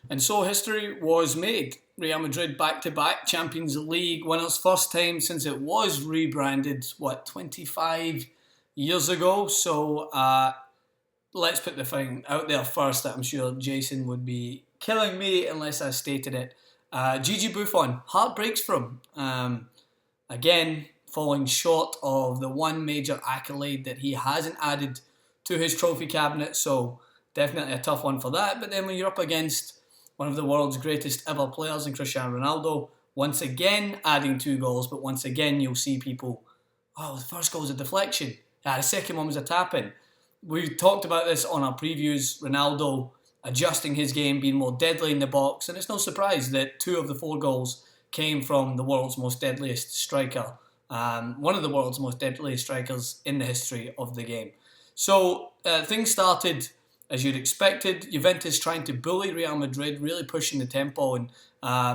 And so history was made. Real Madrid back-to-back Champions League winners, first time since it was rebranded, 25 years ago. So let's put the thing out there first that I'm sure Jason would be killing me unless I stated it. Gigi Buffon, heartbreaks for him. Again, falling short of the one major accolade that he hasn't added to his trophy cabinet. So definitely a tough one for that. But then when you're up against one of the world's greatest ever players in Cristiano Ronaldo, once again adding 2 goals, but once again you'll see people, oh, the first goal was a deflection. The second one was a tap-in. We talked about this on our previews, Ronaldo adjusting his game, being more deadly in the box, and it's no surprise that 2 of the 4 goals came from the world's most deadliest striker, one of the world's most deadliest strikers in the history of the game. So things started as you'd expected. Juventus trying to bully Real Madrid, really pushing the tempo and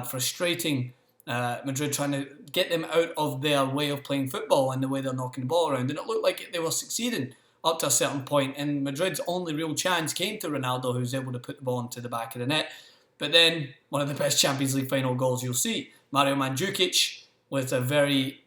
frustrating Madrid, trying to get them out of their way of playing football and the way they're knocking the ball around. And it looked like they were succeeding up to a certain point, and Madrid's only real chance came to Ronaldo, who was able to put the ball into the back of the net. But then, one of the best Champions League final goals you'll see, Mario Mandzukic with a very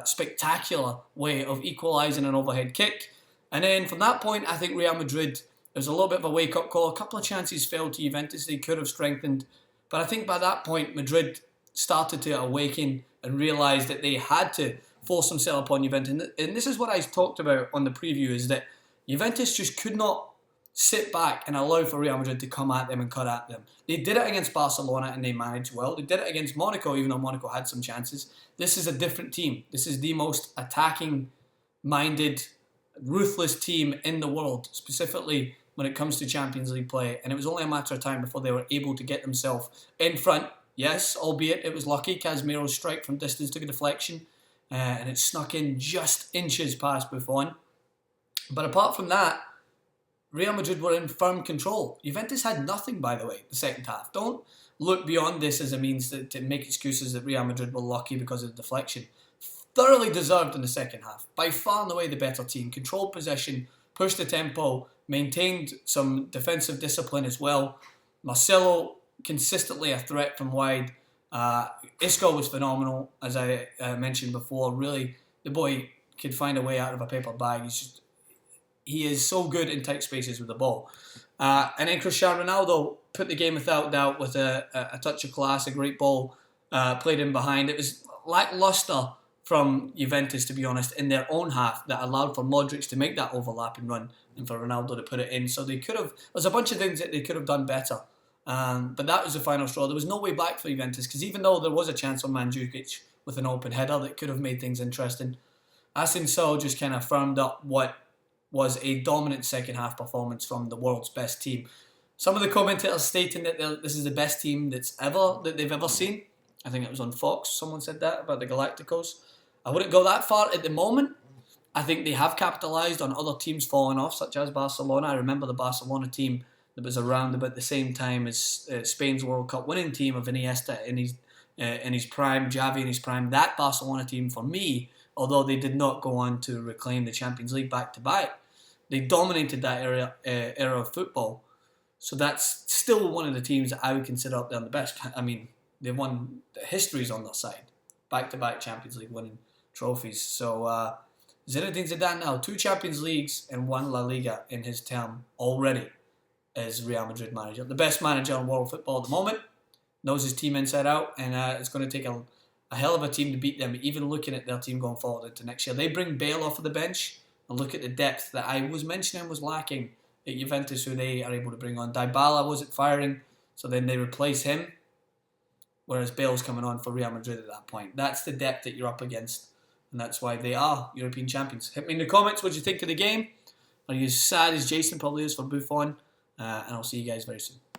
spectacular way of equalising an overhead kick. And then from that point, I think Real Madrid, there was a little bit of a wake-up call. A couple of chances fell to Juventus. They could have strengthened. But I think by that point, Madrid started to awaken and realise that they had to force themselves upon Juventus. And this is what I talked about on the preview, is that Juventus just could not sit back and allow for Real Madrid to come at them and cut at them. They did it against Barcelona and they managed well. They did it against Monaco, even though Monaco had some chances. This is a different team. This is the most attacking-minded, ruthless team in the world, specifically when it comes to Champions League play. And it was only a matter of time before they were able to get themselves in front. Yes, albeit it was lucky. Casemiro's strike from distance took a deflection and it snuck in just inches past Buffon. But apart from that, Real Madrid were in firm control. Juventus had nothing, by the way, the second half. Don't look beyond this as a means to make excuses that Real Madrid were lucky because of the deflection. Thoroughly deserved in the second half. By far and away the better team. Controlled possession, pushed the tempo, maintained some defensive discipline as well. Marcelo, consistently a threat from wide. Isco was phenomenal, as I mentioned before. Really, the boy could find a way out of a paper bag. He is so good in tight spaces with the ball. And then Cristiano Ronaldo put the game without doubt with a touch of class, a great ball played in behind. It was lackluster from Juventus, to be honest, in their own half that allowed for Modric to make that overlapping run and for Ronaldo to put it in. So they could have, there's a bunch of things that they could have done better. But that was the final straw. There was no way back for Juventus, because even though there was a chance on Mandzukic with an open header that could have made things interesting, Asensio just kind of firmed up what was a dominant second half performance from the world's best team. Some of the commentators stating that this is the best team that they've ever seen. I think it was on Fox. Someone said that about the Galacticos. I wouldn't go that far at the moment. I think they have capitalised on other teams falling off, such as Barcelona. I remember the Barcelona team that was around about the same time as Spain's World Cup winning team of Iniesta in his prime, Xavi in his prime. That Barcelona team, for me, although they did not go on to reclaim the Champions League back-to-back, they dominated that era of football. So that's still one of the teams that I would consider up there on the best. I mean, they've won, the history's on their side. Back-to-back Champions League winning trophies. So Zinedine Zidane now, 2 Champions Leagues and 1 La Liga in his term already as Real Madrid manager. The best manager in world football at the moment. Knows his team inside out, and it's going to take a hell of a team to beat them, even looking at their team going forward into next year. They bring Bale off of the bench, and look at the depth that I was mentioning was lacking at Juventus, who they are able to bring on. Dybala wasn't firing, so then they replace him, whereas Bale's coming on for Real Madrid at that point. That's the depth that you're up against, and that's why they are European champions. Hit me in the comments what you think of the game. Are you as sad as Jason probably is for Buffon? And I'll see you guys very soon.